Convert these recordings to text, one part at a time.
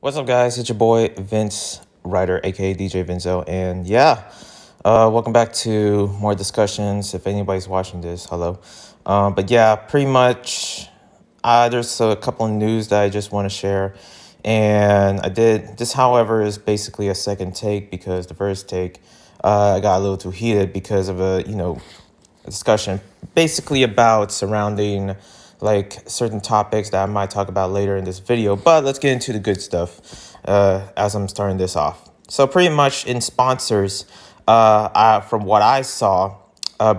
What's up, guys? It's your boy Vince Ryder, aka DJ Vinzo, and welcome back to more discussions. If anybody's watching this, hello. But yeah, pretty much, there's a couple of news that I just want to share, and I did this. However, is basically a second take because the first take, I got a little too heated because of a discussion basically about surrounding like certain topics that I might talk about later in this video. But let's get into the good stuff as I'm starting this off. So pretty much in sponsors, from what I saw,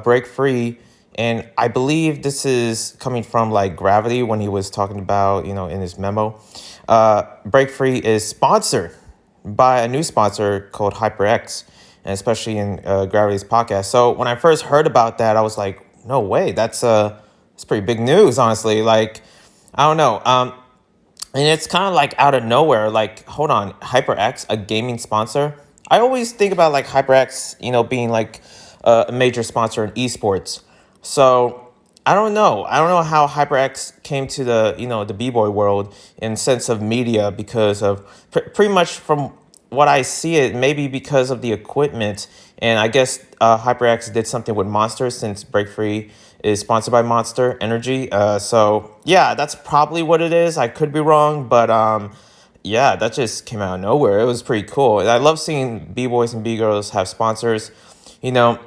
Break Free, and I believe this is coming from like Gravity when he was talking about, in his memo. Break Free is sponsored by a new sponsor called Hyperx, and especially in Gravity's podcast. So when I first heard about that, I was like, no way, that's pretty big news, honestly. Like, I don't know. And it's kind of like out of nowhere. Like, hold on, HyperX, a gaming sponsor. I always think about like HyperX, being like a major sponsor in esports. So I don't know. I don't know how HyperX came to the Bboy world in sense of media because of pretty much from what I see it, maybe because of the equipment. And I guess HyperX did something with Monster since Break Free is sponsored by Monster Energy. So yeah, that's probably what it is. I could be wrong, but yeah, that just came out of nowhere. It was pretty cool. And I love seeing B-boys and B-girls have sponsors. You know,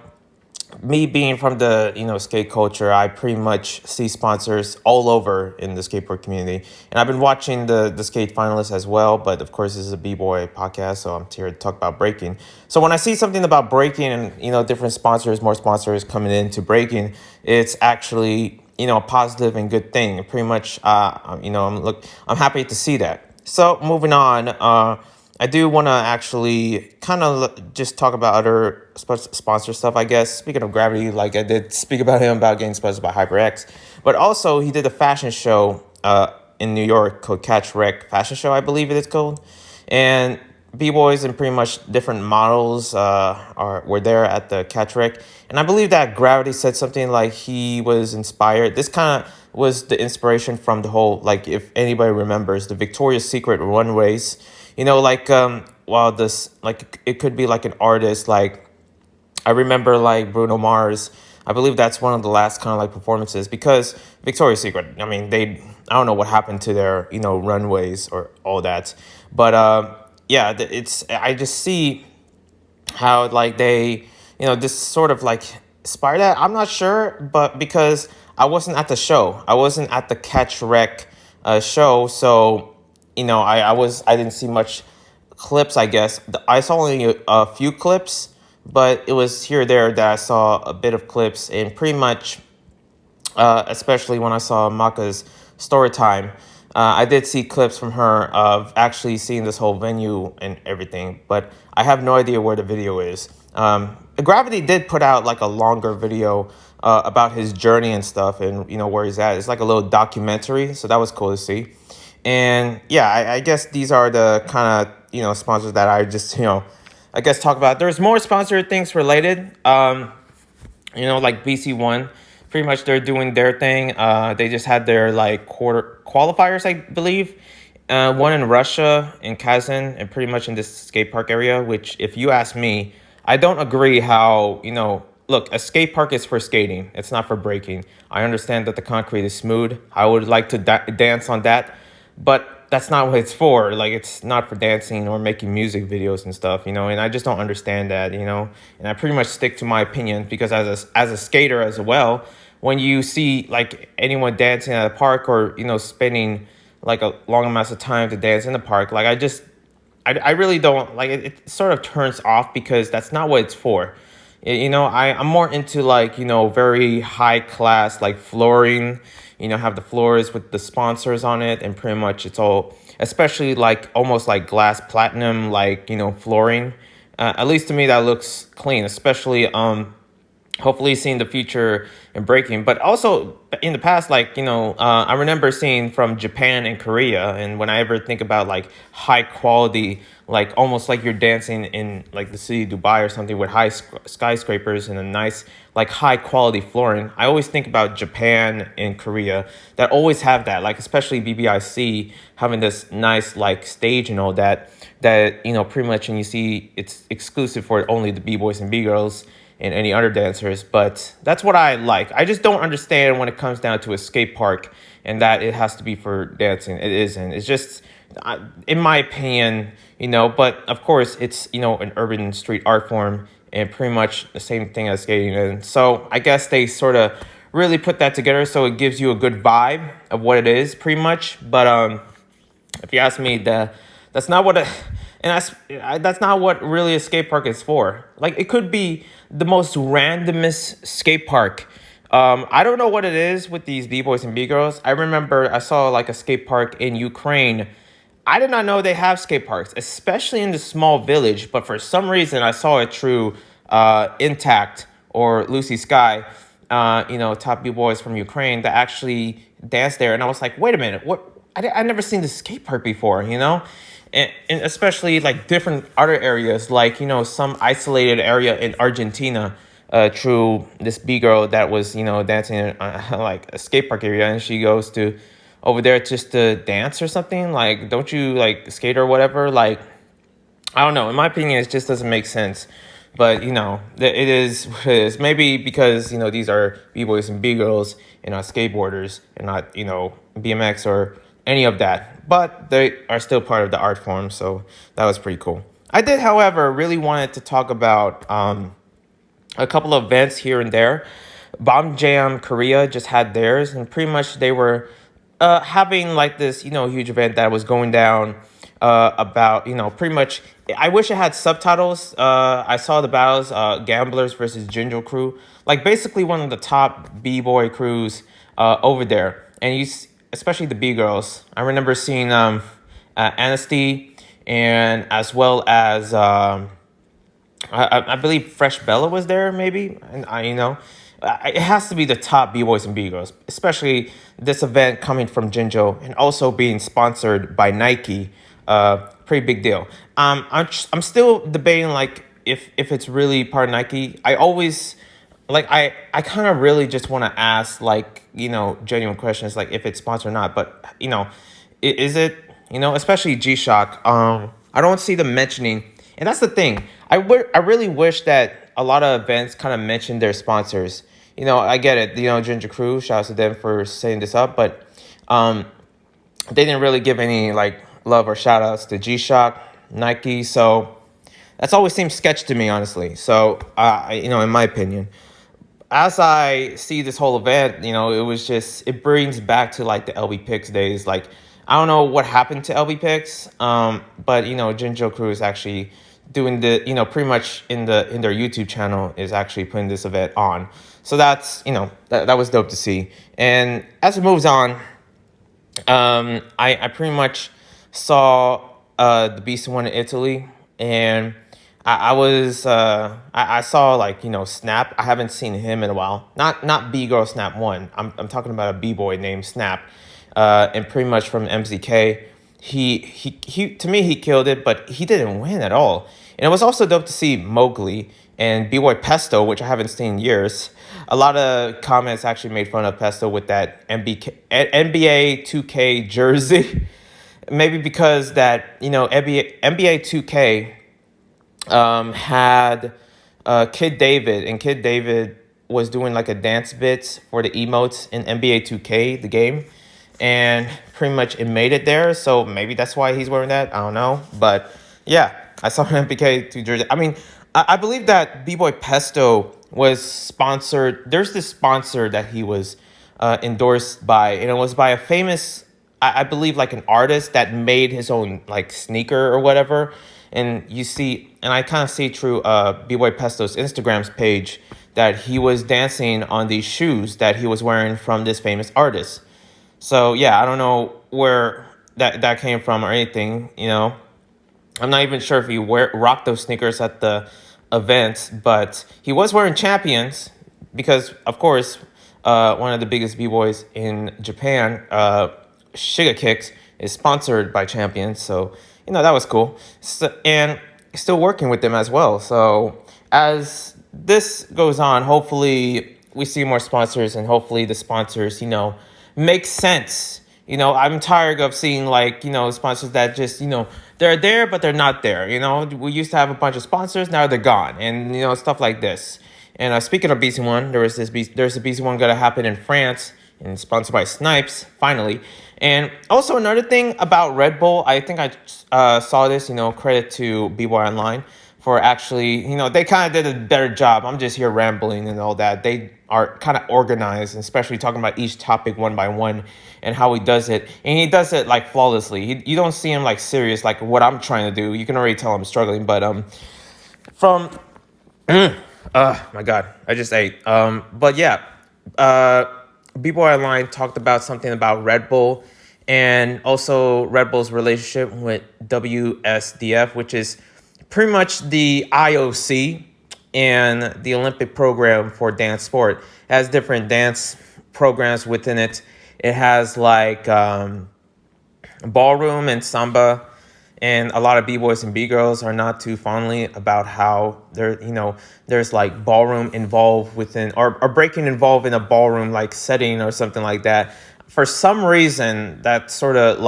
me being from the skate culture, I pretty much see sponsors all over in the skateboard community, and I've been watching the skate finalists as well. But of course, this is a b-boy podcast, so I'm here to talk about breaking. So when I see something about breaking and different sponsors, more sponsors coming into breaking, it's actually a positive and good thing. Pretty much, I'm happy to see that. So moving on. I do want to actually kind of just talk about other sponsor stuff, I guess. Speaking of Gravity, like I did speak about him about getting sponsored by HyperX. But also, he did a fashion show in New York called Catch Wreck Fashion Show, I believe it is called. And B-boys and pretty much different models were there at the Catch Wreck. And I believe that Gravity said something like he was inspired. This kind of was the inspiration from the whole, like if anybody remembers, the Victoria's Secret runways. While this, like, it could be like an artist, like, I remember, like, Bruno Mars. I believe that's one of the last kind of, like, performances, because Victoria's Secret, I mean, I don't know what happened to their, runways or all that. But, yeah, I just see how, like, they, this sort of, like, inspired that. I'm not sure, but because I wasn't at the show. I wasn't at the Catch Wreck show, so I didn't see much clips, I guess. I saw only a few clips, but it was here or there that I saw a bit of clips, and pretty much, especially when I saw Maka's story time, I did see clips from her of actually seeing this whole venue and everything, but I have no idea where the video is. Gravity did put out like a longer video about his journey and stuff, and where he's at. It's like a little documentary, so that was cool to see. And yeah, I guess these are the kind of sponsors that I just I guess talk about. There's more sponsored things related. Like BC1, pretty much they're doing their thing. They just had their like quarter qualifiers, I believe. One in Russia, in Kazan, and pretty much in this skate park area. Which, if you ask me, I don't agree how Look, a skate park is for skating. It's not for breaking. I understand that the concrete is smooth. I would like to dance on that. But that's not what it's for. Like, it's not for dancing or making music videos and stuff, and I just don't understand that, and I pretty much stick to my opinion because as a skater as well, when you see like anyone dancing at a park or, spending like a long amount of time to dance in the park, like I really don't like it. It sort of turns off because that's not what it's for. I'm more into like, very high class, like flooring, have the floors with the sponsors on it. And pretty much it's all, especially like almost like glass platinum, like, flooring. At least to me, that looks clean, especially hopefully seeing the future in breaking, but also in the past, like, I remember seeing from Japan and Korea. And when I ever think about like high quality, like almost like you're dancing in like the city of Dubai or something with high skyscrapers and a nice like high quality flooring, I always think about Japan and Korea that always have that, like especially BBIC having this nice like stage and all that, pretty much, and you see it's exclusive for only the b-boys and b-girls and any other dancers. But that's what I like. I just don't understand when it comes down to a skate park and that it has to be for dancing. It isn't. It's just, in my opinion, but of course it's, an urban street art form and pretty much the same thing as skating. And so I guess they sort of really put that together so it gives you a good vibe of what it is pretty much. But if you ask me, that's not what that's not what really a skate park is for. Like, it could be the most randomest skate park. I don't know what it is with these b-boys and b-girls. I remember I saw like a skate park in Ukraine. I did not know they have skate parks, especially in the small village. But for some reason, I saw it through Intact or Lucy Sky, top b-boys from Ukraine that actually danced there. And I was like, wait a minute, what? I never seen this skate park before, and especially like different other areas, like, some isolated area in Argentina, through this b-girl that was, dancing in like a skate park area, and she goes to over there just to dance or something. Like, don't you like skate or whatever? Like, I don't know. In my opinion, it just doesn't make sense. But, it is what it is. Maybe because, these are b-boys and b-girls and not skateboarders and not, BMX or any of that. But they are still part of the art form. So that was pretty cool. I did, however, really wanted to talk about a couple of events here and there. Bomb Jam Korea just had theirs. And pretty much they were having like this, huge event that was going down about, pretty much, I wish it had subtitles. I saw the battles, Gamblers versus Jinjo Crew, like basically one of the top b-boy crews over there. And especially the b-girls. I remember seeing Anasty and as well as I believe Fresh Bella was there, maybe. And it has to be the top b-boys and b-girls, especially this event coming from Jinjo and also being sponsored by Nike. Pretty big deal. I'm still debating like if it's really part of Nike. I always like I kind of really just want to ask like genuine questions like if it's sponsored or not. But is it especially G-Shock? I don't see them mentioning, and that's the thing. I really wish that a lot of events kind of mention their sponsors. I get it. Ginger Crew, shout out to them for setting this up, but they didn't really give any like love or shout outs to G-Shock, Nike. So that's always seemed sketch to me, honestly. So, in my opinion, as I see this whole event, it brings back to like the LB Pix days. Like, I don't know what happened to LB Pix, but Jinjo Crew is actually doing the pretty much in their YouTube channel is actually putting this event on. So that's that was dope to see. And as it moves on, I pretty much saw the Beast One in Italy, and I saw like Snap. I haven't seen him in a while. Not B Girl Snap One. I'm talking about a b-boy named Snap, and pretty much from MZK. He to me he killed it, but he didn't win at all. And it was also dope to see Mowgli and B-Boy Pesto, which I haven't seen in years. A lot of comments actually made fun of Pesto with that NBA 2K jersey. Maybe because that NBA 2K had Kid David, and Kid David was doing like a dance bit for the emotes in NBA 2K, the game, and pretty much it made it there. So maybe that's why he's wearing that. I don't know, but yeah, I saw an NBA 2 jersey. I mean, I believe that B-Boy Pesto was sponsored. There's this sponsor that he was endorsed by, and it was by a famous, I believe, like an artist that made his own like sneaker or whatever. And you see, and I kind of see through B-Boy Pesto's Instagram's page that he was dancing on these shoes that he was wearing from this famous artist. So yeah, I don't know where that came from or anything. I'm not even sure if he rocked those sneakers at the event, but he was wearing Champions. because of course, one of the biggest b-boys in Japan, Shiga Kicks, is sponsored by Champions. So that was cool. And still working with them as well. So as this goes on, hopefully we see more sponsors, and hopefully the sponsors, make sense. I'm tired of seeing sponsors that just, they're there, but they're not there. We used to have a bunch of sponsors, now they're gone, and stuff like this. And speaking of BC1, there's a BC1 gonna happen in France, and sponsored by Snipes, finally. And also another thing about Red Bull, I think I saw this, credit to Bboy Online for actually, they kind of did a better job. I'm just here rambling and all that. They are kind of organized, especially talking about each topic one by one and how he does it. And he does it flawlessly. You don't see him serious, like what I'm trying to do. You can already tell I'm struggling, but from my God, I just ate. But yeah, B-Boy Online talked about something about Red Bull and also Red Bull's relationship with WSDF, which is pretty much the IOC and the Olympic program for dance sport. It has different dance programs within it. It has ballroom and samba. And a lot of b-boys and b-girls are not too fondly about how there's ballroom involved within, or breaking involved in a ballroom setting or something like that. For some reason, that sort of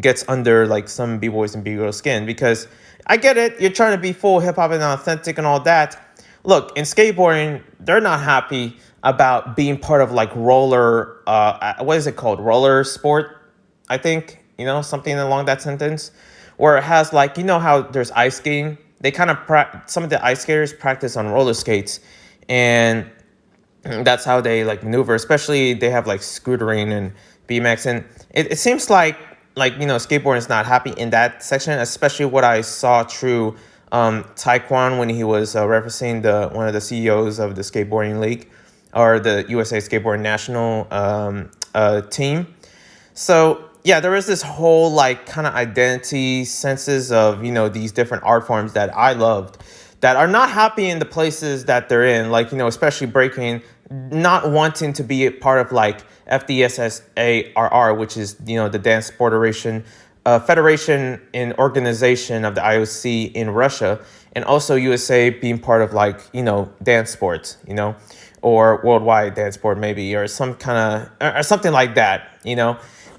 gets under some b-boys and b-girls skin, because I get it. You're trying to be full hip hop and authentic and all that. Look, in skateboarding, they're not happy about being part of roller, what is it called? Roller sport, I think. Something along that sentence, where it has how there's ice skating. They kind of some of the ice skaters practice on roller skates, and that's how they maneuver. Especially they have scootering and BMX, and it seems skateboarding is not happy in that section. Especially what I saw through Taekwon when he was referencing one of the CEOs of the skateboarding league, or the USA Skateboarding National team. So yeah, there is this whole kind of identity senses of, these different art forms that I loved, that are not happy in the places that they're in, especially breaking, not wanting to be a part of FDSSARR, which is, the Dance Federation, Federation and organization of the IOC in Russia, and also USA being part of dance sports, or worldwide dance sport maybe, or some kind of, or something like that,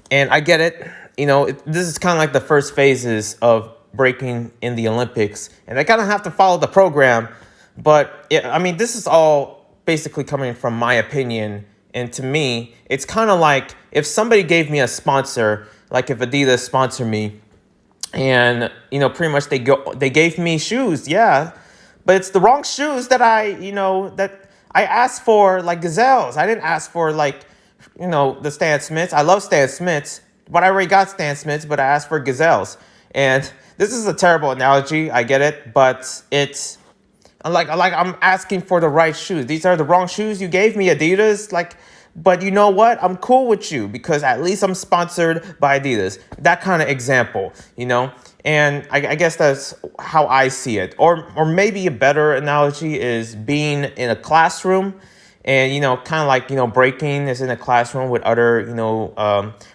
And I get it. This is kind of the first phases of breaking in the Olympics, and they kind of have to follow the program. But this is all basically coming from my opinion. And to me, it's kind of like if somebody gave me a sponsor, like if Adidas sponsored me, and pretty much they gave me shoes, yeah, but it's the wrong shoes that I asked for, Gazelles. I didn't ask for the Stan Smiths. I love Stan Smiths, but I already got Stan Smiths, but I asked for Gazelles. And this is a terrible analogy, I get it, but it's I'm asking for the right shoes. These are the wrong shoes you gave me, Adidas. But you know what? I'm cool with you because at least I'm sponsored by Adidas. That kind of example, And I guess that's how I see it. Or maybe a better analogy is being in a classroom. And, kind of breaking is in a classroom with other,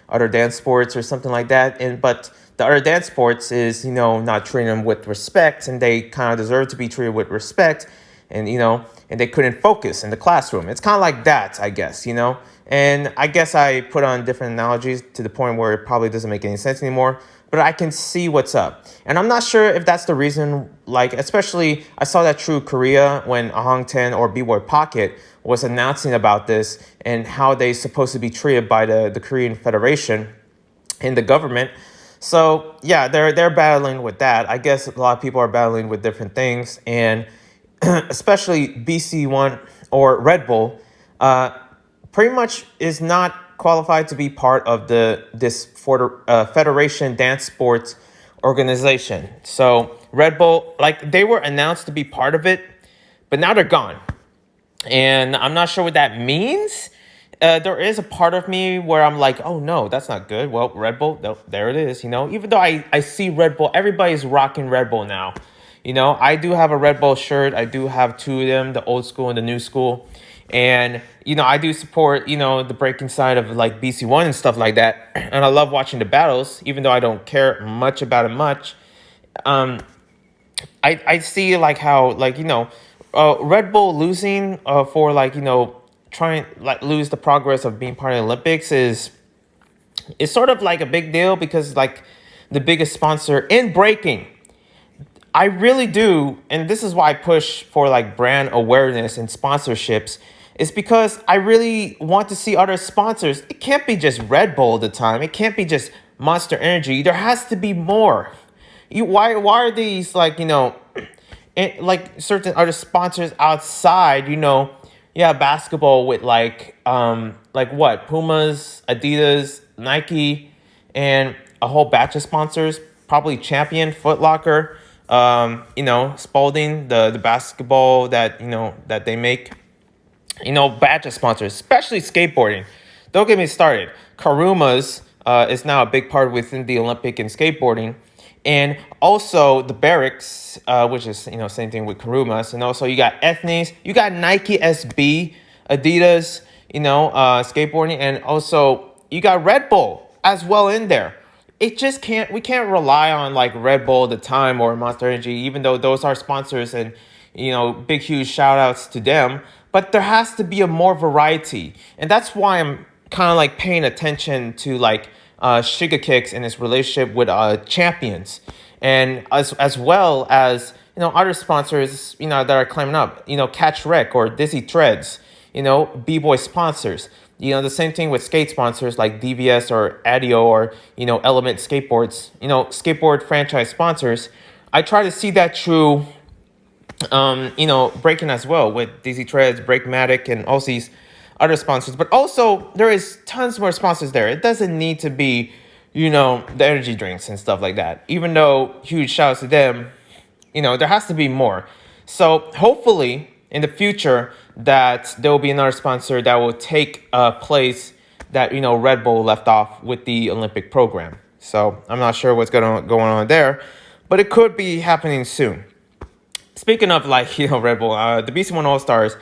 other dance sports or something like that. But the other dance sports is, not treating them with respect, and they kind of deserve to be treated with respect. And, and they couldn't focus in the classroom. It's kind of like that, I guess, And I guess I put on different analogies to the point where it probably doesn't make any sense anymore. But I can see what's up. And I'm not sure if that's the reason, especially I saw that through Korea when Ahong Ten or B-Boy Pocket was announcing about this and how they're supposed to be treated by the Korean Federation and the government. So yeah, they're battling with that. I guess a lot of people are battling with different things, and especially BC1 or Red Bull pretty much is not qualified to be part of this Federation Dance Sports organization. So Red Bull, they were announced to be part of it, but now they're gone. And I'm not sure what that means. There is a part of me where I'm like, oh no, that's not good. Well, Red Bull, there it is, Even though I see Red Bull, everybody's rocking Red Bull now. I do have a Red Bull shirt. I do have two of them, the old school and the new school. And, I do support, the breaking side of like BC1 and stuff like that. And I love watching the battles, even though I don't care much about it much. Um, I see like how like Red Bull losing for like trying like lose the progress of being part of the Olympics is sort of like a big deal because like the biggest sponsor in breaking. I really do, and this is why I push for like brand awareness and sponsorships. Is because I really want to see other sponsors. It can't be just Red Bull all the time. It can't be just Monster Energy. There has to be more. Why are these like like certain other sponsors outside? Basketball with like what Pumas, Adidas, Nike, and a whole batch of sponsors. Probably Champion, Foot Locker, Spalding, the basketball that they make. Batch of sponsors, especially skateboarding. Don't get me started. Karuma's is now a big part within the Olympic and skateboarding. And also the Barracks, which is, same thing with Karuma's. And also you got Ethnies, you got Nike SB, Adidas, skateboarding. And also you got Red Bull as well in there. We can't rely on like Red Bull all the time or Monster Energy, even though those are sponsors and, big, huge shout outs to them. But there has to be a more variety. And that's why I'm kind of like paying attention to like Sugar Kicks and his relationship with Champions. And as well as, other sponsors, that are climbing up, Catch Rec or Dizzy Treads, Bboy sponsors. The same thing with skate sponsors like DVS or Adio or, Element Skateboards, skateboard franchise sponsors. I try to see that through breaking as well with Dizzy Treads, Breakmatic, and all these other sponsors. But also, there is tons more sponsors there. It doesn't need to be, the energy drinks and stuff like that. Even though huge shouts to them, there has to be more. So hopefully, in the future, that there will be another sponsor that will take a place that, Red Bull left off with the Olympic program. So I'm not sure what's going on there, but it could be happening soon. Speaking of like, Red Bull, the BC1 All-Stars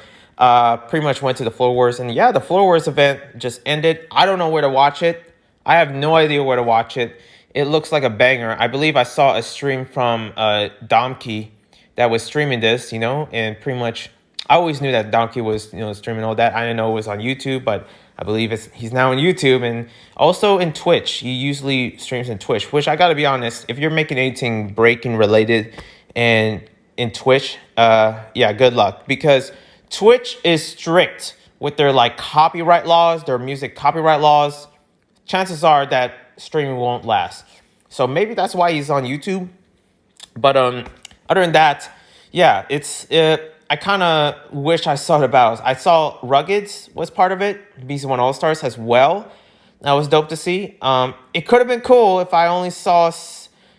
pretty much went to the Floor Wars. And yeah, the Floor Wars event just ended. I don't know where to watch it. I have no idea where to watch it. It looks like a banger. I believe I saw a stream from Domkey that was streaming this, and pretty much I always knew that Domkey was, streaming all that. I didn't know it was on YouTube, but I believe he's now on YouTube and also in Twitch. He usually streams in Twitch, which I got to be honest, if you're making anything breaking related and in Twitch, good luck, because Twitch is strict with their like copyright laws, their music copyright laws. Chances are that streaming won't last. So maybe that's why he's on YouTube. But other than that, yeah, I kind of wish I saw the battles. I saw Ruggeds was part of it, BC1 All-Stars as well. That was dope to see. It could have been cool if I only saw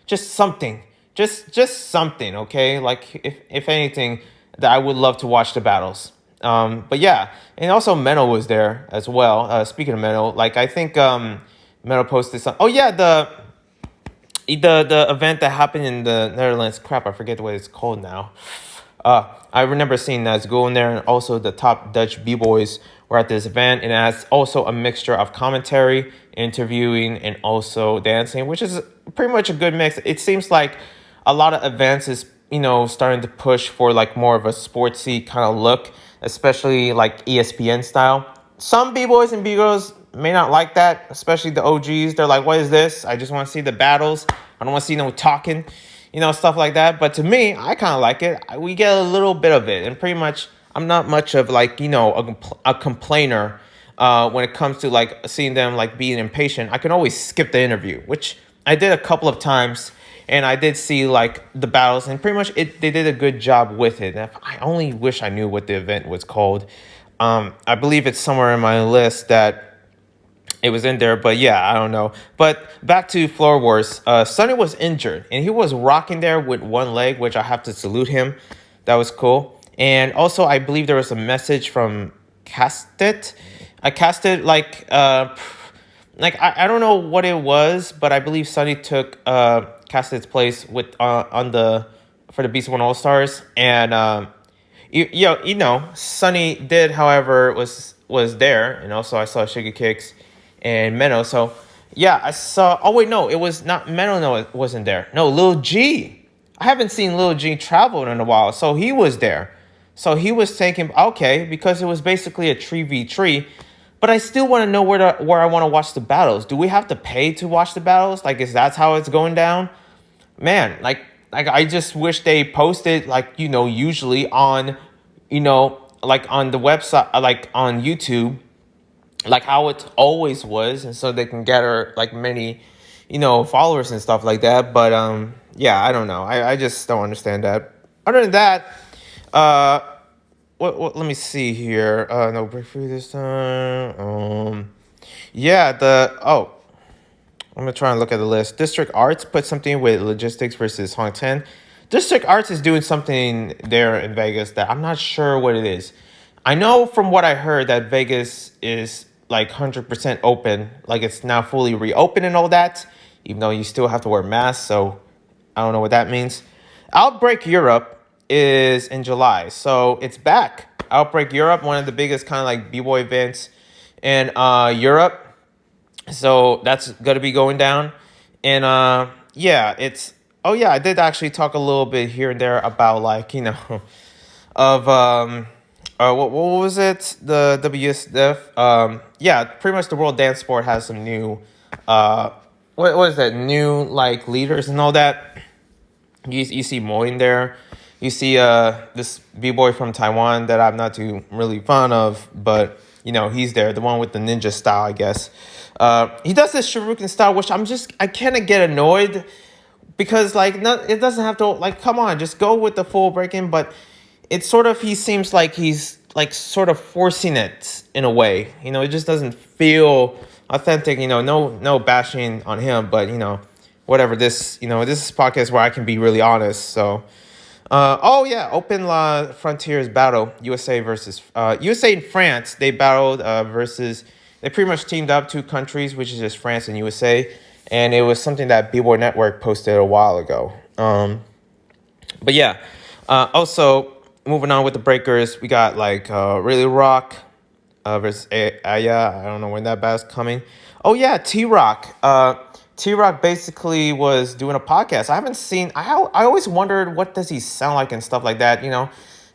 just something. Just something, okay? Like, if anything, that I would love to watch the battles. But yeah, and also Menno was there as well. Speaking of Menno, like I think Menno posted some. Oh yeah, the event that happened in the Netherlands. Crap, I forget what it's called now. I remember seeing that going there, and also the top Dutch B-boys were at this event, and it has also a mixture of commentary, interviewing, and also dancing, which is pretty much a good mix. It seems like a lot of events is, starting to push for like more of a sportsy kind of look, especially like ESPN style. Some B-boys and B-girls may not like that, especially the OGs. They're like, what is this? I just want to see the battles. I don't want to see no talking, stuff like that. But to me, I kind of like it. We get a little bit of it. And pretty much, I'm not much of like, a complainer when it comes to like seeing them like being impatient. I can always skip the interview, which I did a couple of times. And I did see like the battles, and pretty much they did a good job with it. And I only wish I knew what the event was called. I believe it's somewhere in my list that it was in there, but yeah, I don't know. But back to Floor Wars, Sonny was injured, and he was rocking there with one leg, which I have to salute him. That was cool. And also, I believe there was a message from Castet. Castet, like I don't know what it was, but I believe Sonny took Castet's place with on the for the Beast One All Stars, and Sunny did, however, was there, so I saw Sugar Kicks and Menno. So yeah, I saw. Oh wait, no, it was not Menno. No, it wasn't there. No, Lil G. I haven't seen Lil G travel in a while, so he was there. So he was taking okay because it was basically a 3v3. But I still want to know where I want to watch the battles. Do we have to pay to watch the battles? Like, is that how it's going down? Man, like I just wish they posted like usually on like on the website, like on YouTube, like how it always was, and so they can gather like many followers and stuff like that. But yeah, I don't know. I just don't understand that. Other than that, uh what let me see here. No breakthrough this time. Yeah, I'm gonna try and look at the list. District Arts put something with logistics versus Hong Ten. District Arts is doing something there in Vegas that I'm not sure what it is. I know from what I heard that Vegas is like 100% open, like it's now fully reopened and all that, even though you still have to wear masks. So I don't know what that means. Outbreak Europe is in July, so it's back. Outbreak Europe, one of the biggest kind of like b-boy events in Europe. So that's gonna be going down. And yeah, it's oh yeah, I did actually talk a little bit here and there about like, of what was it? The WDSF. Yeah, pretty much the World Dance Sport has some new what is that? New like leaders and all that. You see Mo in there. You see this b-boy from Taiwan that I'm not too really fond of, but he's there, the one with the ninja style, I guess. He does this shuriken style, which I kind of get annoyed because like it doesn't have to like come on, just go with the full break-in, but it's sort of he seems like he's like sort of forcing it in a way. It just doesn't feel authentic. No bashing on him, but whatever. This is a podcast where I can be really honest. So, oh yeah, Open La Frontiers battle USA versus USA and France. They battled versus. They pretty much teamed up two countries, which is just France and USA, and it was something that Bboy Network posted a while ago. But yeah, also moving on with the breakers, we got like Really Rock versus Aya. I don't know when that battle's coming. Oh yeah, T Rock. T Rock basically was doing a podcast. I haven't seen. I always wondered what does he sound like and stuff like that.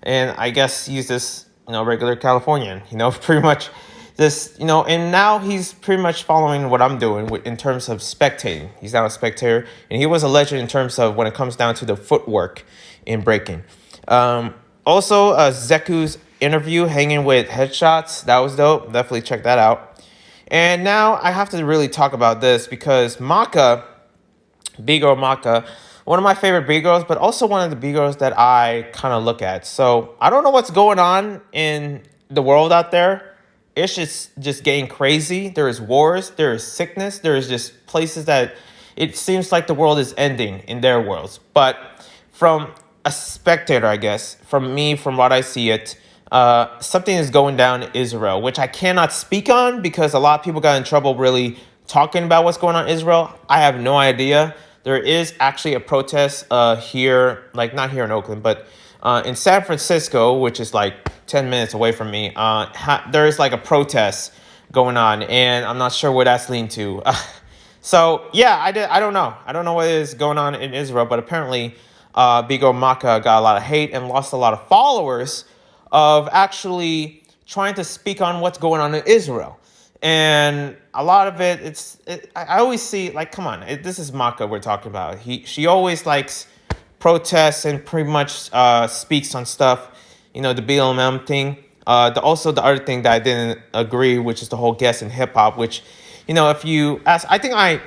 And I guess he's this regular Californian. Pretty much this. And now he's pretty much following what I'm doing in terms of spectating. He's now a spectator, and he was a legend in terms of when it comes down to the footwork in breaking. Also, Zeku's interview, hanging with Headshots, that was dope. Definitely check that out. And now I have to really talk about this because Maka, B-Girl Maka, one of my favorite B-Girls, but also one of the B-Girls that I kind of look at. So I don't know what's going on in the world out there. It's just getting crazy. There is wars, there is sickness, there is just places that it seems like the world is ending in their worlds. But from a spectator, I guess, from me, from what I see it, something is going down in Israel, which I cannot speak on because a lot of people got in trouble really talking about what's going on in Israel. I have no idea. There is actually a protest here, like not here in Oakland, but in San Francisco, which is like 10 minutes away from me. There is like a protest going on, and I'm not sure where that's leading to. So yeah, I don't know. I don't know what is going on in Israel, but apparently Bigo Maka got a lot of hate and lost a lot of followers of actually trying to speak on what's going on in Israel. And a lot of it, I always see, like, come on, this is Maka we're talking about. She always likes protests and pretty much speaks on stuff, the BLM thing. Also the other thing that I didn't agree, which is the whole guess in hip hop, which, if you ask, I think I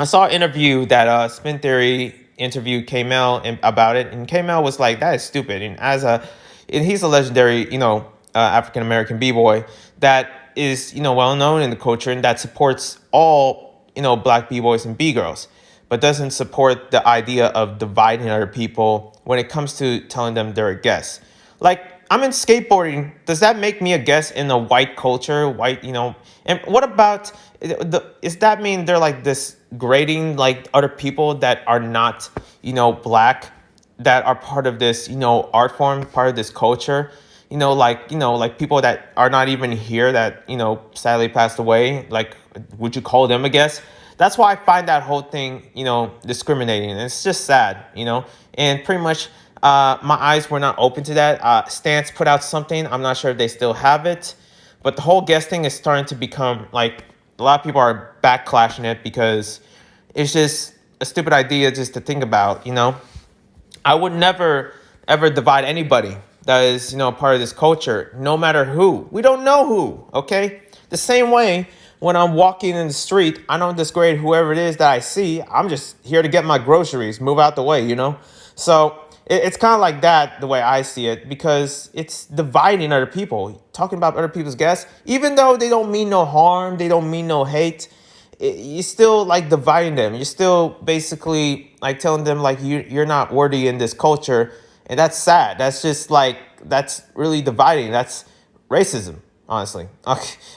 saw an interview that Spin Theory interviewed K-Mel about it, and K-Mel was like, that is stupid. And he's a legendary, African American b-boy that is, well known in the culture and that supports all, black b-boys and b-girls, but doesn't support the idea of dividing other people when it comes to telling them they're a guest. Like, I'm in skateboarding. Does that make me a guest in a white culture? And what about, does that mean they're like this grading like other people that are not, black? that are part of this, art form, part of this culture, like people that are not even here that, sadly passed away. Like, would you call them a guest? That's why I find that whole thing, discriminating. And it's just sad, and pretty much my eyes were not open to that. Stance put out something. I'm not sure if they still have it, but the whole guest thing is starting to become like a lot of people are backlashing it because it's just a stupid idea just to think about, I would never ever divide anybody that is, part of this culture, no matter who. We don't know who, okay? The same way when I'm walking in the street, I don't disgrade whoever it is that I see. I'm just here to get my groceries, move out the way, So it's kind of like that, the way I see it, because it's dividing other people, talking about other people's guests, even though they don't mean no harm, they don't mean no hate. You're still like dividing them. You're still basically like telling them like you're not worthy in this culture, and that's sad. That's just like that's really dividing. That's racism, honestly.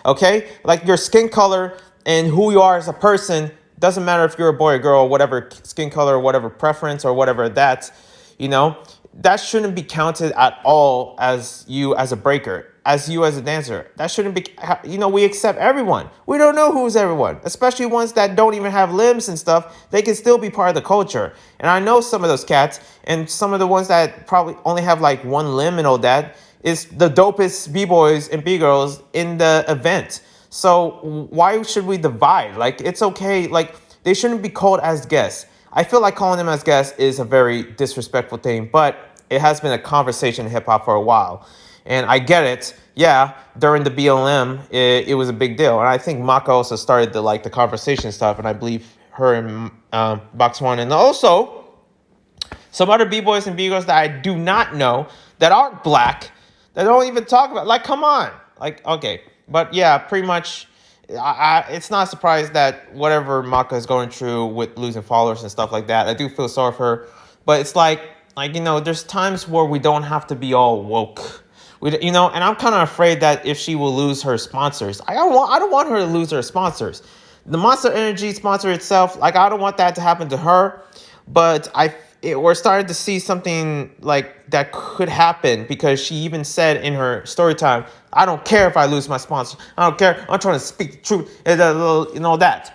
Okay, like your skin color and who you are as a person doesn't matter if you're a boy or girl, whatever skin color, whatever preference or whatever that's, that shouldn't be counted at all as you as a breaker, as you as a dancer. That shouldn't be, we accept everyone. We don't know who's everyone, especially ones that don't even have limbs and stuff. They can still be part of the culture. And I know some of those cats and some of the ones that probably only have like one limb and all that is the dopest B-boys and B-girls in the event. So why should we divide? Like, it's okay. Like, they shouldn't be called as guests. I feel like calling them as guests is a very disrespectful thing, but it has been a conversation in hip hop for a while. And I get it. Yeah, during the BLM, it was a big deal. And I think Maka also started the conversation stuff. And I believe her and Box One. And also some other B-boys and B-girls that I do not know that aren't black, that don't even talk about. Like, come on. Like, okay. But yeah, pretty much, it's not a surprise that whatever Maka is going through with losing followers and stuff like that, I do feel sorry for her. But it's like there's times where we don't have to be all woke. And I'm kind of afraid that if she will lose her sponsors, I don't want her to lose her sponsors. The Monster Energy sponsor itself, like, I don't want that to happen to her. But we're starting to see something like that could happen, because she even said in her story time, I don't care if I lose my sponsor. I don't care. I'm trying to speak the truth and that.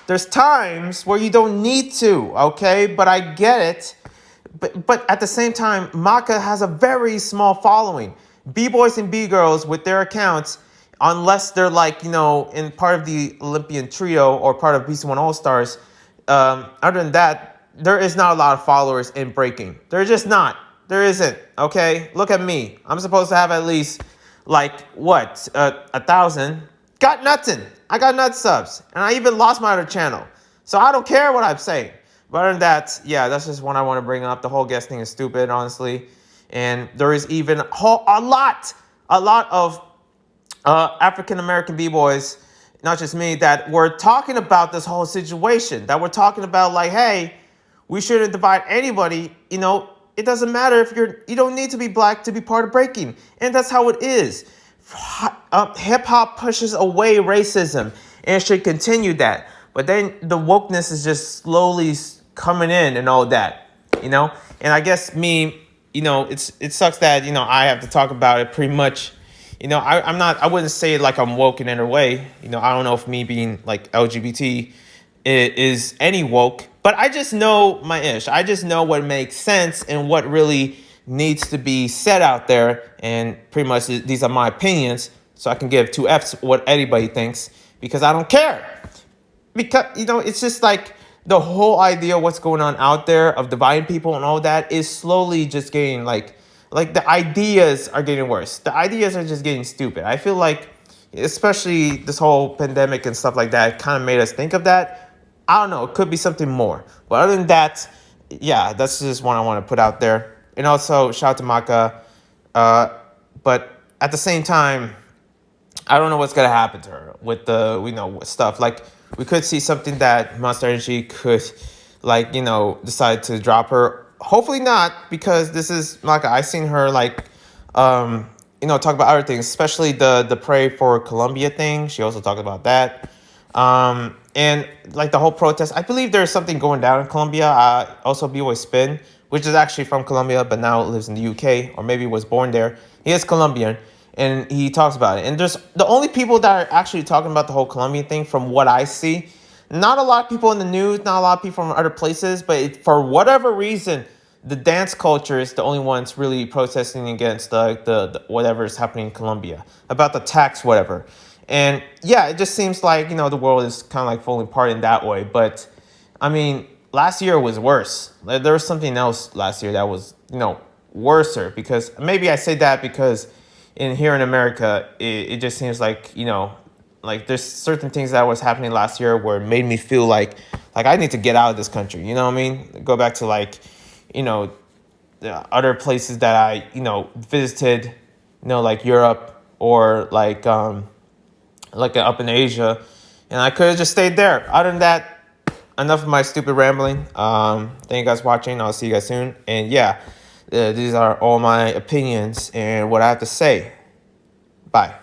There's times where you don't need to, okay? But I get it. But at the same time, Maka has a very small following. B-boys and B-girls with their accounts, unless they're in part of the Olympian trio or part of BC1 All-Stars, other than that, there is not a lot of followers in breaking. There's just not. There isn't, okay? Look at me. I'm supposed to have at least, 1,000. Got nothing. I got nut subs. And I even lost my other channel. So I don't care what I'm saying. But other than that, yeah, that's just one I want to bring up. The whole guest thing is stupid, honestly. And there is even a lot of African-American B-boys, not just me, that were talking about this whole situation. That we're talking about hey, we shouldn't divide anybody. It doesn't matter if you don't need to be black to be part of breaking. And that's how it is. Hip-hop pushes away racism and should continue that. But then the wokeness is just slowly coming in and all that, And I guess me, it sucks that, I have to talk about it pretty much. I wouldn't say it like I'm woke in any way. I don't know if me being LGBT is any woke, but I just know my ish. I just know what makes sense and what really needs to be said out there. And pretty much these are my opinions. So I can give 2 F's what anybody thinks, because I don't care. Because, it's just the whole idea of what's going on out there of dividing people and all that is slowly just getting like the ideas are getting worse. The ideas are just getting stupid. I feel like, especially this whole pandemic and stuff like that, kind of made us think of that. I don't know. It could be something more. But other than that, yeah, that's just one I want to put out there. And also, shout out to Maka. But at the same time, I don't know what's going to happen to her with the, stuff. We could see something that Monster Energy could, decide to drop her. Hopefully not, because this is, I've seen her, talk about other things, especially the Pray for Colombia thing. She also talked about that. and like the whole protest. I believe there's something going down in Colombia. Also, Bboy Spin, which is actually from Colombia but now lives in the UK, or maybe was born there. He is Colombian, and he talks about it. And there's the only people that are actually talking about the whole Colombian thing, from what I see. Not a lot of people in the news, not a lot of people from other places, but for whatever reason, the dance culture is the only ones really protesting against the whatever is happening in Colombia about the tax, whatever. And yeah, it just seems like, the world is kind of like falling apart in that way. But I mean, last year was worse. Like, there was something else last year that was, worser, because maybe I say that because here in America, it just seems like, like there's certain things that was happening last year where it made me feel like I need to get out of this country. You know what I mean? Go back to like, you know, the other places that I, visited, like Europe, or like up in Asia, and I could have just stayed there. Other than that, enough of my stupid rambling. Thank you guys for watching. I'll see you guys soon. And yeah, these are all my opinions and what I have to say. Bye.